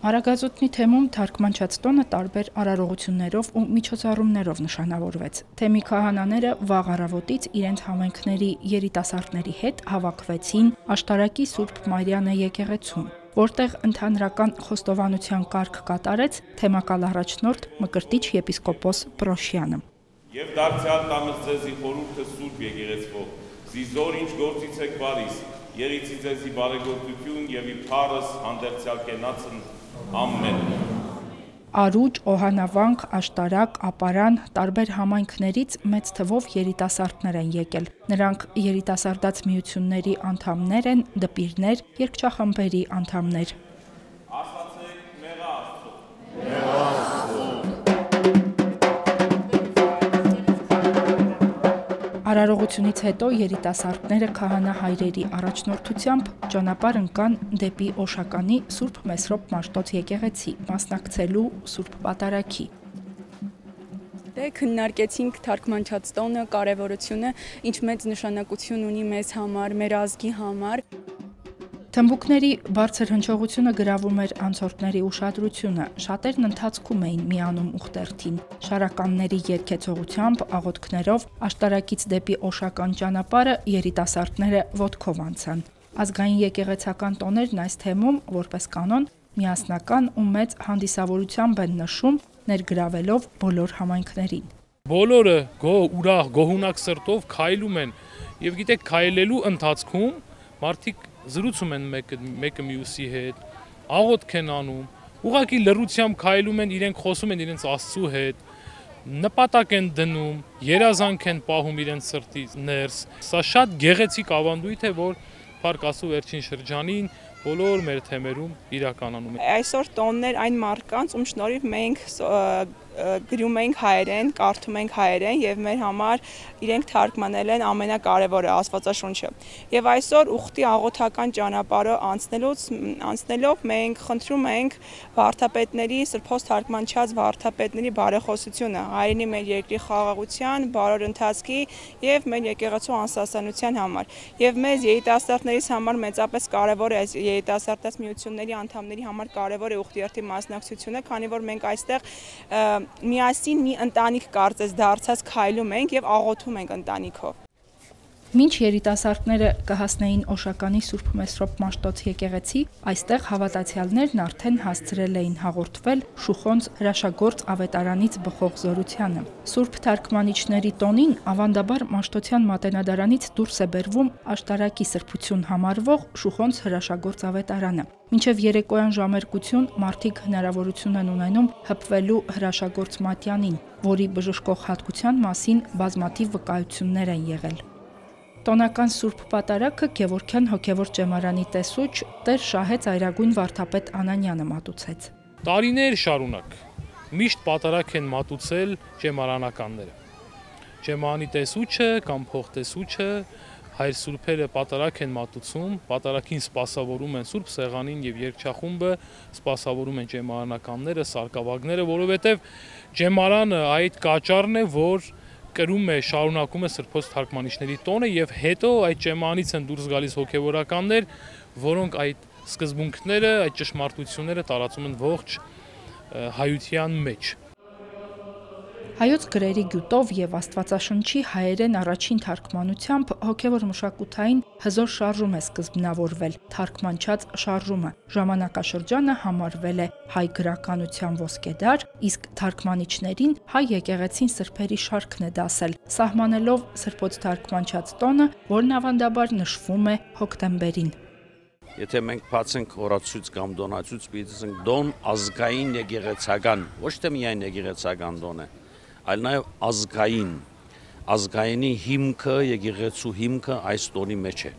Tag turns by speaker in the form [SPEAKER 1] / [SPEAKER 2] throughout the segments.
[SPEAKER 1] Արագածոտնի թեմում թարգմանչած տոնը տարբեր արարողություններով ու միջոցառումներով նշանավորվեց։ Թեմի քահանաները վաղ առավոտից իրենց համայնքների երիտասարդների հետ հավաքվեցին Աշտարակի Սուրբ Մարիաննա եկեղեցում, որտեղ ընդհանրական խոստովանության կարգ կատարեց թեմակալ առաջնորդ Մկրտիչ եպիսկոպոս Պրոշյանը։
[SPEAKER 2] Եվ դարձյալ տամս ձեզի խորհուրդը Սուրբ եկեղեցվով, զիզոր ինչ գործից եք բարիս, եղիցի ձեզի բարեգործություն եւ իբարս հանդերձյալ կենացն ամեն։
[SPEAKER 1] Արուջ, Օհանավանք, Աշտարակ, Ապարան, տարբեր համայնքներից մեծ թվով երիտասարդներ են եկել։ Նրանք երիտասարդաց միությունների անդամներ են, դպիրներ, երգչախմբերի անդամներ։
[SPEAKER 2] Ասացեք մեղա Աստծո։
[SPEAKER 1] Արարողությունից հետո երիտասարդները քահանա-հայրերի առաջնորդությամբ ճանապարհ ընկան դեպի Օշականի Սուրբ Մեսրոպ Մաշտոց եկեղեցի, մասնակցելու Սուրբ Պատարագի։
[SPEAKER 3] Քննարկեցինք թարգմանչած տոնը, կարևորությունը, ինչ մեծ նշանակություն ունի մեզ համար, մեր ազգի համար։
[SPEAKER 1] Թմբուկների բարձր հնչողությունը գրավում էր անցորդների ուշադրությունը, շատերն ընթացքում էին միանում ուխտերթին։ Շարականների երգեցողությամբ, աղոթքներով Աշտարակից դեպի Օշական ճանապարհը երիտասարդները ոտքով անցան։ Ազգային եկեղեցական տոներն այս թեմում, որպես կանոն, միասնական ու մեծ հանդիսավորությամբ են նշում, ներգրավելով բոլոր համայնքներին։
[SPEAKER 4] Բոլորը ուրախ, գոհունակ սրտով քայլում են, եւ գիտեք, քայլելու ընթացքում մարդիկ զրուցում են մեկը մյուսի հետ, աղոթք են անում, ուղղակի լռությամբ քայլում են, իրենք խոսում են իրենց Աստծու հետ, նպատակ են դնում, երազանք են պահում իրենց սրտից ներս։ Սա շատ գեղեցիկ ավանդույթ է, որ Փառք Աստծո վերջին շրջանին բոլոր մեր թեմերում իրականանում է։
[SPEAKER 3] Այսօր տոններ այն մարդկանց, ում շնորհիվ մենք գրում ենք հայերեն, կարդում ենք հայերեն եւ մեր համար իրենք թարգմանել են ամենակարևորը Աստվածաշունչը։ Եվ այսօր ուխտի աղոթական ճանապարհը անցնելով մենք խնդրում ենք վարդապետների, Սրբոց թարգմանչած վարդապետների բարեխոսությունը հայրենի մեր երկրի խաղաղության, բարոր ընթացքի եւ մեր եկեղեցու անսասանության համար։ Եվ մեզ երիտասարդներից համար մեծապես կարևոր է այս երիտասարդաց միությունների անդամների համար կարևոր է ուխտիերթի մասնակցությունը, քանի որ մենք այստեղ միասին մի ընտանիք կարծես դարձած քայլում ենք եւ աղոթում ենք ընտանիքով։
[SPEAKER 1] Մինչ երիտասարդները կհասնեին Օշականի Սուրբ Մեսրոպ Մաշտոց եկեղեցի, այստեղ հավատացյալներն արդեն հասցրել էին հաղորդվել Շուխոնց հրաշագործ ավետարանից բխող զորությանը։ Սուրբ թարգմանիչների տոնին ավանդաբար Մաշտոցյան մատենադարանից դուրս է բերվում Աշտարակի սրբություն համարվող Շուխոնց հրաշագործ ավետարանը։ Մինչև երեկոյան ժամերկություն մարդիկ հնարավորություն են ունենում հպվելու հրաշագործ մատյանին, որի բժշկող հատկության մասին բազմաթիվ վկայություններ են եղել։ Տոնական Սուրբ Պատարագը Գևորգյան հոգևոր ճեմարանի տեսուչ Տեր Շահե ծայրագույն վարդապետ Անանյանը մատուցեց։
[SPEAKER 4] Տարիներ շարունակ միշտ պատարագ են մատուցել ճեմարանականները։ Ճեմարանի տեսուչը կամ փոխտեսուչը հայր սուրբերը պատարագ են մատուցում, պատարագին սպասավորում են Սուրբ Սեղանին եւ երգչախումբը սպասավորում են ճեմարանականները, սարկավագները, որովհետեւ ճեմարանը այդ կաճառն է, որ կրում է, շարունակում է Սրբոց թարգմանիչների տոնը եւ հետո այդ ճեմանից են դուրս գալիս հոգեվորականներ, որոնք այդ սկզբունքները, այդ ճշմարտությունները տարածում են ողջ հայության մեջ։
[SPEAKER 1] Հայոց գրերի գյուտով եւ Աստվածաշնչի հայերեն առաջին թարգմանությամբ հոգևոր մշակութային հզոր շարժում է սկզբնավորվել, թարգմանչած շարժումը։ Ժամանակաշրջանը համարվել է հայ գրականության ոսկեդար, իսկ թարգմանիչներին հայ եկեղեցին սրբերի շարքն է դասել, սահմանելով Սրբոց թարգմանչած տոնը, որն ավանդաբար նշվում է հոկտեմբերին։
[SPEAKER 5] Եթե մենք բացենք օրացույց կամ դոնացույց, պիտի ասենք դոն ազգային եկեղեցական, ոչ թե միայն եկեղեցական դոն է, այլ նաև ազգայինի հիմքը, եկեղեցու հիմքը այս տոնի մեջ է,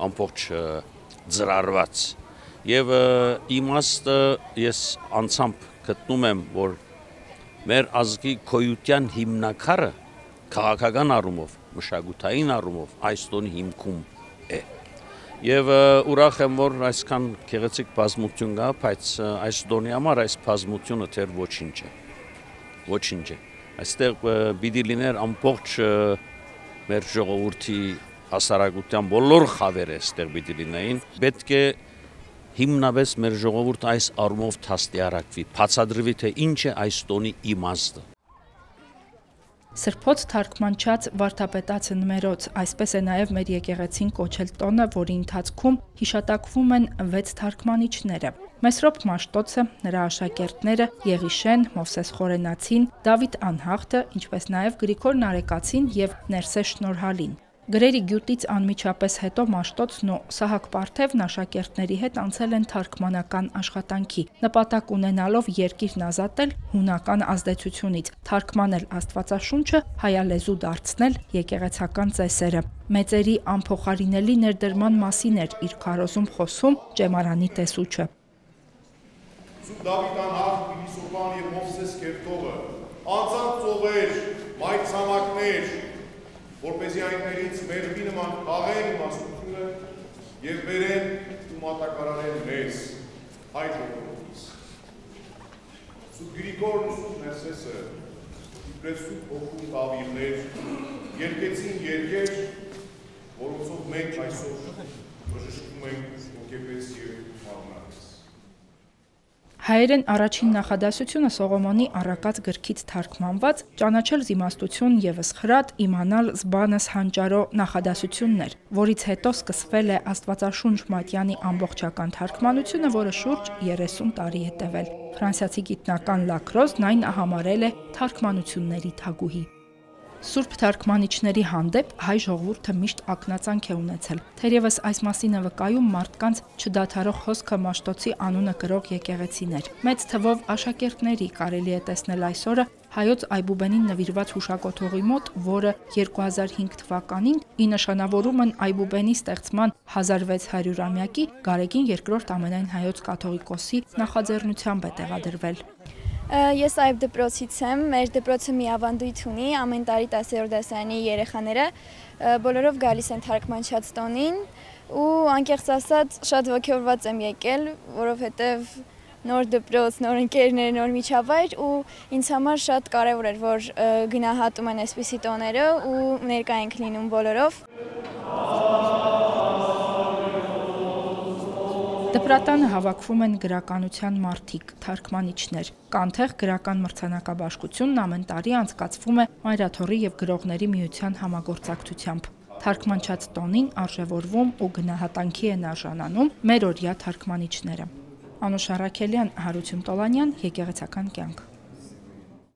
[SPEAKER 5] ամբողջ ծրարված։ Եվ իմաստը ես անցամբ գտնում եմ, որ մեր ազգի գոյության հիմնակարը քաղաքական առումով, մշակութային առումով այս տոնի հիմքում է։ Եվ ուրախ եմ, որ այսքան գեղեցիկ բազմություն կա, բայց այս տոնի համար այս բազմությունը դեռ ոչինչ է։ Ոչինչ է։ Այստեղ պիտի լիներ ամբողջ մեր ժողովրդի հասարակության բոլոր խավերը այստեղ պիտի լինեին։ Պետք է հիմնապես մեր ժողովուրդը այս առումով թաստիարակվի, բացատրվի, թե ինչ է այս տոնի իմաստը։
[SPEAKER 1] Սրբոց թարգմանչած վարդապետացն մերոց, այսպես է նաև մեր եկեղեցին կոչել տոնը, որի ընթացքում հիշատակվում են 6 թարգմանիչները։ Մեսրոպ Մաշտոցը, նրա աշակերտները Եղիշեն, Մովսես Խորենացին, Դավիթ Անհախտը, ինչպես նաև Գրիգոր Նարեկացին եւ Ներսես Շնորհալին։ Գրերի գյուտից անմիջապես հետո Մաշտոցն ու Սահակ Պարթևն աշակերտների հետ անցել են թարգմանական աշխատանքի, նպատակ ունենալով երկիրն ազատել հունական ազդեցությունից, թարգմանել Աստվածաշունչը, հայալեզու դարձնել եկեղեցական ծեսերը։ Մեծերի անփոխարինելի ներդրման մասին էր իր քարոզում խոսում ճեմարանի տեսուչը։
[SPEAKER 6] Սուրբ Դավիթ Անհախտ, Փիլիսոփան եւ Մովսես Կերտողը անցան ծովեր, մայրցամաքներ, որպեսզի այններից մերվի նման քաղեն իմաստությունը եւ բերեն ու մատակարարեն մեզ հայ ժողովրդից։ Սուրբ Գրիգորն ու Սուրբ Ներսեսը իբրև Սուրբ Հոգու տավիղներ երկեցին երկեր, որոնցով մենք այսօր բժշկում ենք հոգեպես եւ մարմնապես։
[SPEAKER 1] Հայերեն առաջին նախադասությունը Սողոմոնի առակած գրքից թարգմանված «Ճանաչել զիմաստություն ևս խրատ, իմանալ զբանս հանճարո» նախադասությունն էր, որից հետո սկսվել է Աստվածաշունչ Մատյանի ամբողջական թարգմանությունը, որը շուրջ 30 տարի է տևել։ Ֆրանսիացի գիտնական Լակրոզն այն համարել է թարգմանությունների թագուհի։ Սուրբ թարգմանիչների հանդեպ հայ ժողովուրդը միշտ ակնածանք է ունեցել։ Թերևս այս մասին է վկայում մարդկանց չդադարող հոսքը Մաշտոցի անունը կրող եկեղեցիներ։ Մեծ թվով աշակերտների կարելի է տեսնել այս օրը հայոց Այբուբենին նվիրված հուշակոթողի մոտ, որը 2005 թվականին ի նշանավորում են Այբուբենի ստեղծման 1600-ամյակի Գարեգին II ամենայն հայոց կաթողիկոսի նախաձեռնությամբ է տեղադրվել։
[SPEAKER 7] Ես այբ դպրոցից եմ, մեր դպրոցը մի ավանդույթ ունի, ամեն տարի 10-րդ դասարանի երեխաները բոլորով գալիս են թարգմանչած տոնին ու անկեղծ ասած շատ ոգևորված եմ եկել, որովհետև նոր դպրոց, նոր ընկերներ, նոր միջավայր ու ինձ համար շատ կարևոր էր, որ գնահատում են այսպիսի տոները ու ներկա ենք լինում բոլորով։
[SPEAKER 1] Դպրատանը հավաքվում են գրականության մարդիկ, թարգմանիչներ։ Կանթեղ գրական մրցանակաբաշխությունն ամեն տարի անցկացվում է Մայրաթոռի եւ Գրողների միության համագործակցությամբ։ Թարգմանչած տոնին արժևորվում ու գնահատանքի են արժանանում մերօրյա թարգմանիչները։ Անուշ Առաքելյան, Հարություն Տոլանյան, Եկեղեցական կյանք։